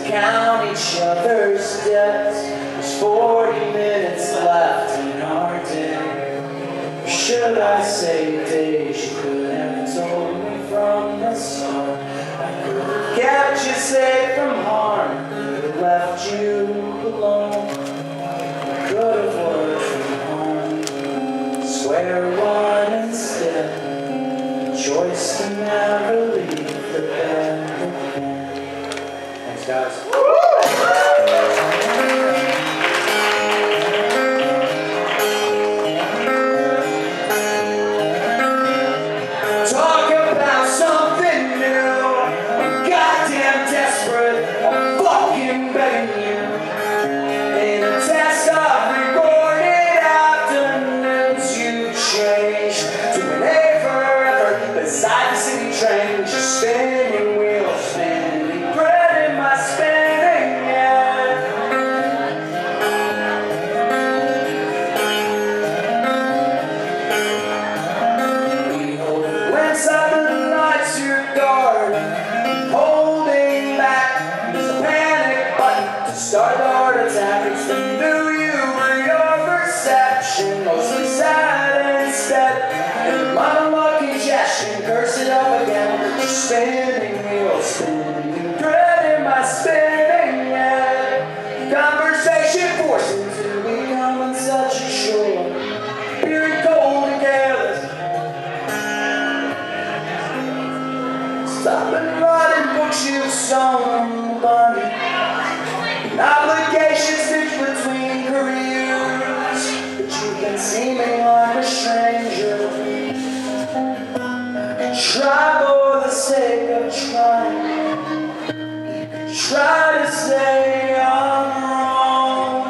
count each other's debts. There's 40 minutes left in our day. Or should I say days? You could have told me from the start. I could have kept you safe from harm. Could have left you alone. I could have worked from home. Square one instead. Choice to never leave the bed again. Thanks, guys. Talk about something new. I'm goddamn desperate. I'm fucking begging you. In a test of recorded afternoons, you changed to an A forever beside the city train. Just spinning wheels, spinning bread in my spinning head. We hold a glimpse of the lights your garden, holding back. There's a panic button to start the heart attack. It's the new you or your perception, mostly sad instead. And the monologue congestion, curse it up again. Just spinning wheels, spinning bread in my spinning head. Conversation forcing to become such a chore. Beer cold and careless. Stop and writing books you've sewn, bunny. An obligation stitched between careers, but you've been seeming like a stranger. Try for the sake of trying. Try to say I'm wrong.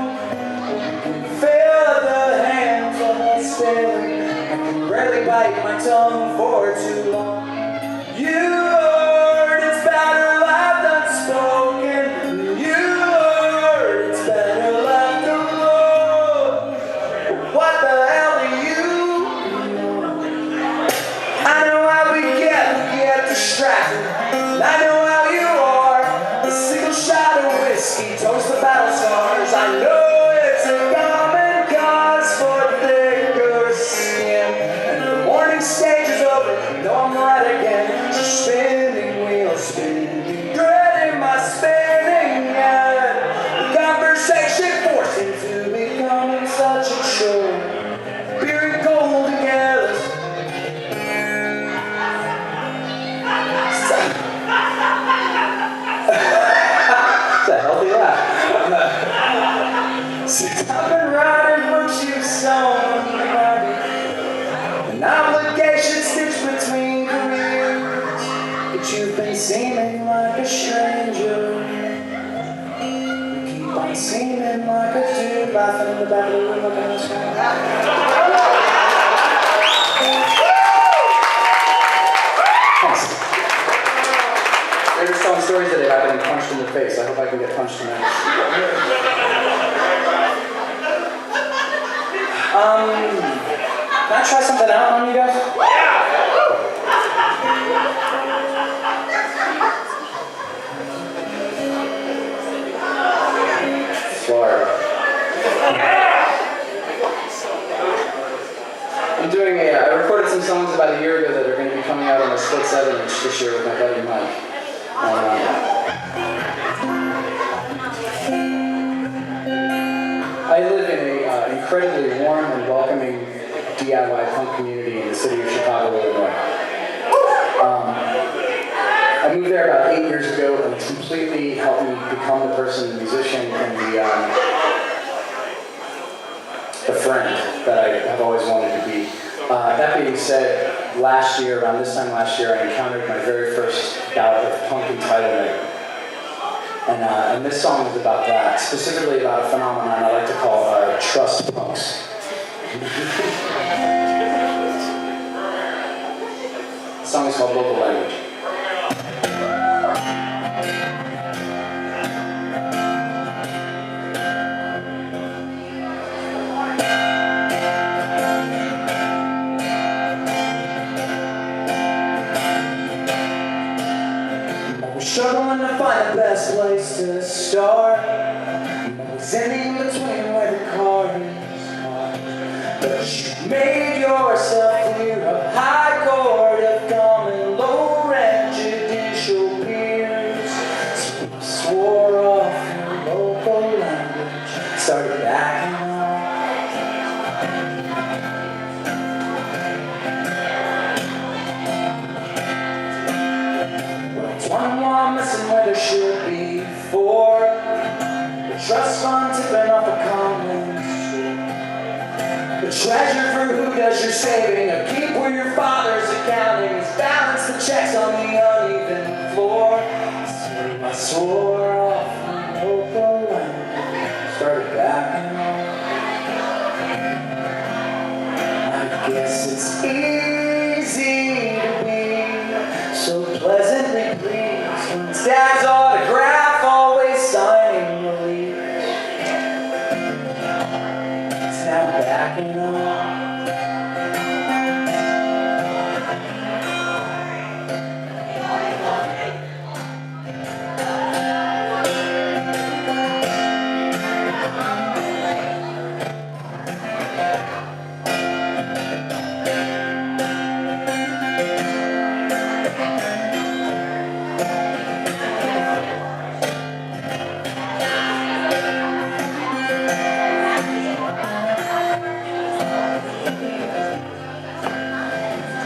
Feel the hands of my sailing. I can barely bite my tongue for too long. You heard it's better left unspoken. You heard it's better left alone. What the hell do you know? I know how we get distracted. And I know how you are. A single shot of whiskey toast the battle scars. I know it's a common cause for thicker skin. And the morning stage is over. You know I'm right again. Just spinning wheels, spinning dread in my spinning head. The conversation forcing to become such a chore. Beer and cold and careless. It's a healthy laugh. Stop and writing books you've sewn. An obligation stitched between careers, but you've been seeming like a stranger. You keep on seeming like a dude laughing in the back of the room looking at the sky. Thanks. They were telling stories today about getting punched in the face. I hope I can get punched tonight. Can I try something out on you guys? Florida. I'm doing I recorded some songs about a year ago that are going to be coming out on a split 7-inch this year with my buddy Mike. I live in an incredibly warm and welcoming DIY punk community in the city of Chicago, Illinois. I moved there about 8 years ago, and it's completely helped me become the person, the musician, and the friend that I have always wanted to be. That being said, around this time last year, I encountered my very first bout of punk entitlement. And this song is about that, specifically about a phenomenon I like to call trust punks. The song is called Local Language. Struggling to find the best place to start. Always ending between where the cars are. But you made yourself clear of high court of common low rent judicial peers. So you swore off your local language, started backing off. Well, it's 1-1 missing where there should be 4. The trust fund tipping off a common street. The treasure for who does your saving, a keep where your father's accounting is balance the checks on the uneven floor. So I swore off my local language, started backing off. I guess it's easy to be so pleasantly pleased when it's Dad's autograph always signing the lease. It's now backing off.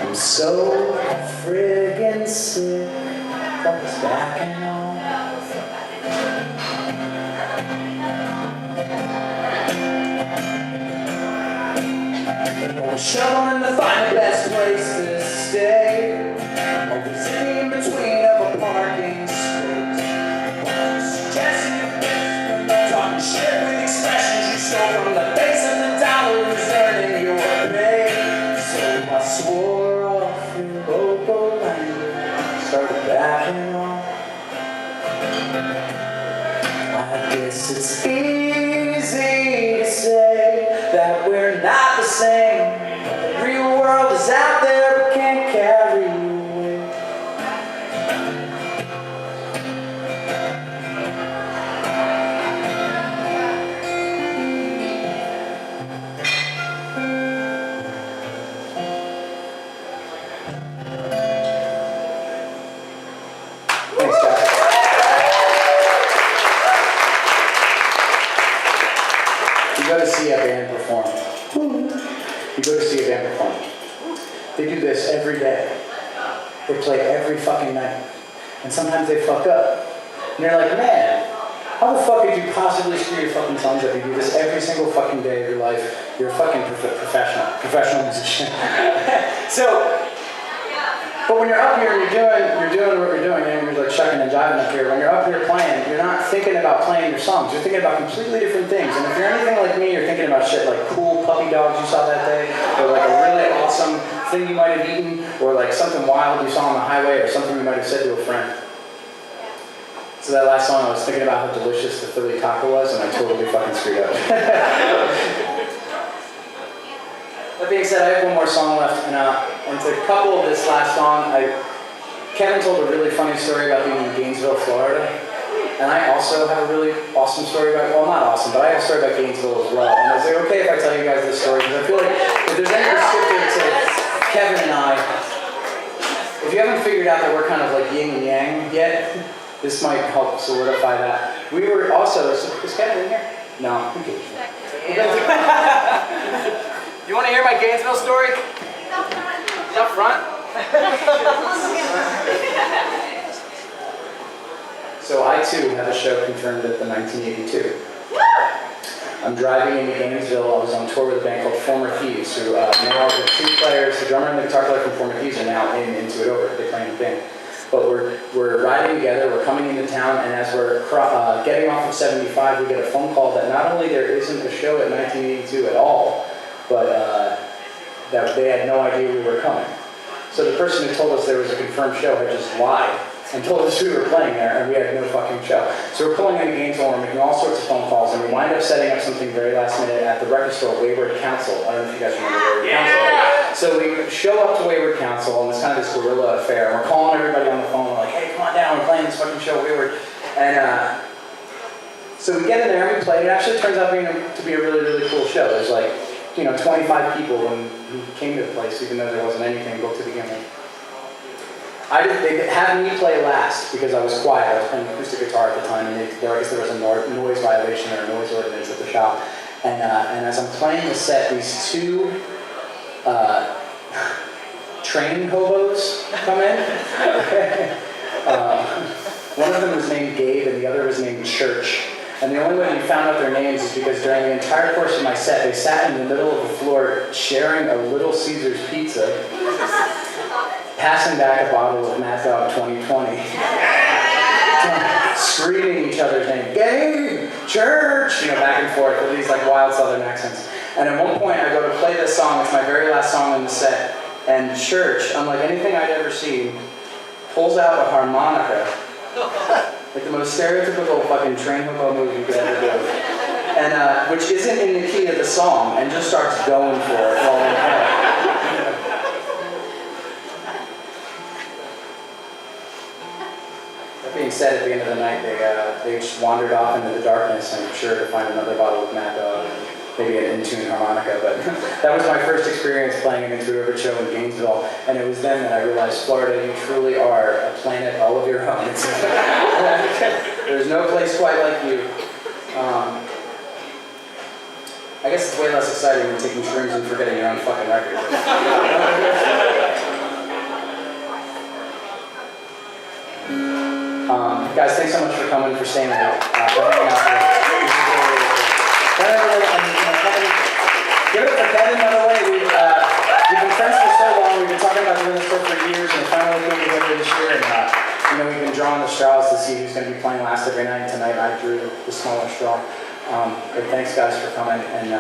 I'm so friggin' sick of this backing off. I'm shoveling to find the best place to stay. Always in between of a parking space. Suggesting you talking shit with expressions you stole from the face of the dollar who's earning your pay. So I swore off your local language, started backing off. I guess it's easy to say that we're not the same. The real world is out there but can't carry you away. Thanks, guys. You go to see a band perform. You go to see a band perform. They do this every day. They play every fucking night. And sometimes they fuck up. And you're like, man, how the fuck could you possibly screw your fucking songs up? You do this every single fucking day of your life. You're a fucking professional musician. But when you're up here and you're doing what you're doing, and you're like shucking and jiving up here, when you're up here playing, you're not thinking about playing your songs. You're thinking about completely different things. And if you're anything like me, you're thinking about shit like cool puppy dogs you saw that day, or like a really awesome thing you might have eaten, or like something wild you saw on the highway, or something you might have said to a friend. So that last song, I was thinking about how delicious the Philly taco was, and I totally fucking screwed up. That being said, I have one more song left, and to couple this last song, Kevin told a really funny story about being in Gainesville, Florida, and I also have a really awesome story about, well, not awesome, but I have a story about Gainesville as well. And is it okay if I tell you guys this story? Because I feel like if there's any descriptor to Kevin and I, if you haven't figured out that we're kind of like yin and yang yet, this might help solidify that. We were also, is Kevin in here? No. You want to hear my Gainesville story? It's up front. So I too have a show confirmed at the 1982. I'm driving into Gainesville. I was on tour with a band called Former Thieves, who now the 2 players, the drummer and the guitar player from Former Thieves are now in Into It Over. They play in the band. But we're riding together, we're coming into town, and as we're getting off of 75, we get a phone call that not only there isn't a show at 1982 at all, but that they had no idea we were coming. So the person who told us there was a confirmed show had just lied and told us we were playing there, and we had no fucking show. So we're pulling into Gainesville, and we're making all sorts of phone calls, and we wind up setting up something very last minute at the record store, Wayward Council. I don't know if you guys remember Wayward Council. So we show up to Wayward Council, and it's kind of this guerrilla affair, and we're calling everybody on the phone, we're like, hey, come on down, we're playing this fucking show, Wayward. And So we get in there and we play. It actually turns out to be a really, really cool show. There's like, 25 people who came to the place, even though there wasn't anything booked to begin with. They had me play last because I was quiet. I was playing acoustic guitar at the time, and I guess there was a noise violation or a noise ordinance at the shop. And as I'm playing the set, these two train hobos come in. One of them was named Gabe, and the other was named Church. And the only way we found out their names is because during the entire course of my set, they sat in the middle of the floor sharing a Little Caesars pizza, passing back a bottle of Mad Dog 2020, screaming each other's name, Gabe, Church, back and forth with these like wild Southern accents. And at one point, I go to play this song. It's my very last song in the set, and Church, unlike anything I'd ever seen, pulls out a harmonica. Like the most stereotypical fucking train hobo movie you could ever do. And, which isn't in the key of the song, and just starts going for it while we play. That being said, at the end of the night, they just wandered off into the darkness, and I'm sure to find another bottle of Mad Dog, and maybe an in-tune harmonica, but that was my first experience playing an Into It Over show in Gainesville, and it was then that I realized, Florida, you truly are a planet all of your own. There's no place quite like you. I guess it's way less exciting than taking shrooms and forgetting your own fucking record. Guys, thanks so much for coming, for staying with me, for hanging out here. Give it up for Kevin, by the way. We've been friends for so long. We've been talking about doing this for years, and finally came together this year. And we've been drawing the straws to see who's going to be playing last every night. Tonight, I drew the smaller straw. But thanks, guys, for coming and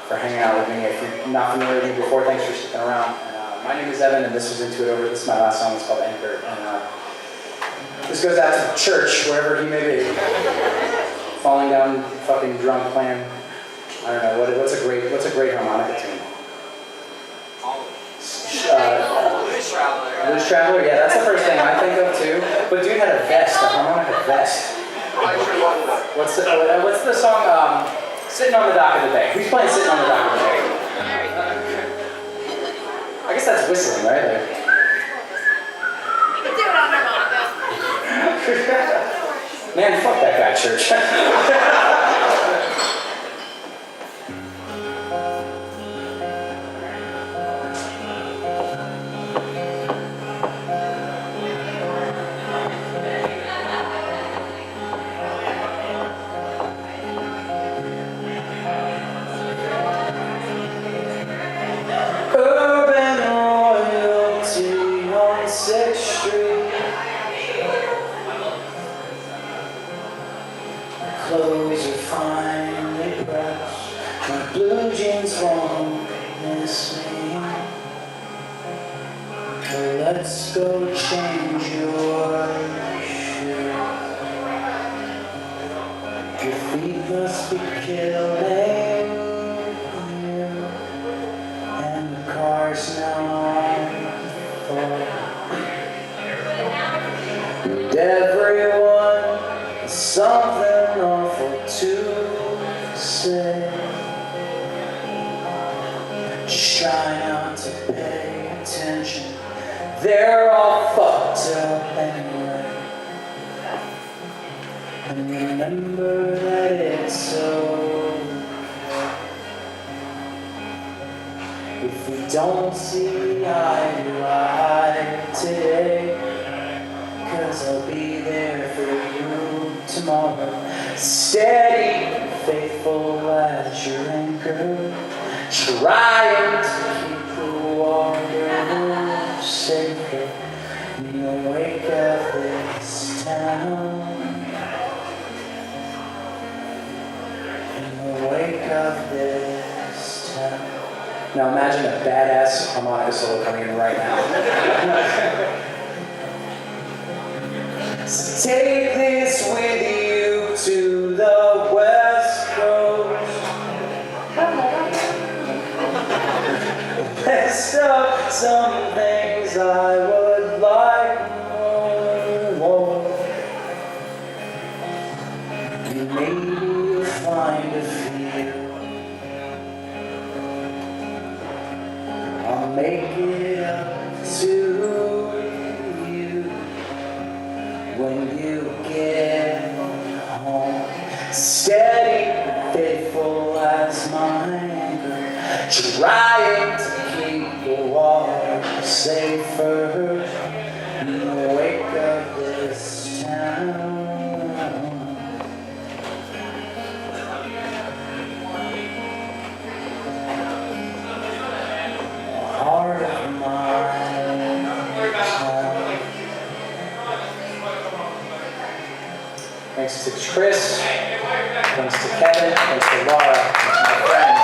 for hanging out with me. If you're not familiar with me before, thanks for sticking around. And, my name is Evan, and this was Into It Over. This is my last song. It's called Anchor. And this goes out to Church, wherever he may be. Falling down, fucking drunk, playing. I don't know, what's a great harmonica tune? Blues Traveler. Blues Traveler? Yeah, that's the first thing I think of too. But dude had a vest, a harmonica vest. What's the song? Sitting on the Dock of the Bay. Who's playing Sitting on the Dock of the Bay? I guess that's whistling, right? You can do it on harmonica. Man, fuck that guy, Church. Clothes are finely brushed, my blue jeans won't miss me. Let's go change your shoes. Your feet must be killing you, and the car's now on fire. And everyone is something awful to say. Just try not to pay attention. They're all fucked up anyway. And remember that it's so. If we don't see eye to eye today, 'cause I'll be there for you tomorrow. Steady and faithful as your anchor, trying to keep the water safer in the wake of this town. In the wake of this town. Now imagine a badass harmonica solo coming in right now. So take this with you to the West Coast. Best of some things I would like more. maybe you'll find a field. I'll make it up to you when you get home. Steady, faithful as my anchor, trying to keep the water safer in the wake of this town. Heart of mine. Thanks to Chris, thanks to Kevin, thanks to Laura, thanks to my friends.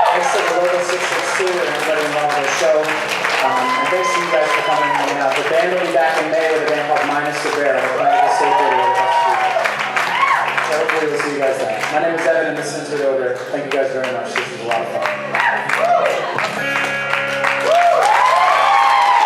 Thanks to the local 662 and everybody involved in the show. And thanks to you guys for coming and hanging out. The band will be back in May with a band called Minus the Bear. We're playing at the State Theater across the street. So hopefully we'll see you guys then. My name is Evan and this is Into the Odor. Thank you guys very much. This was a lot of fun.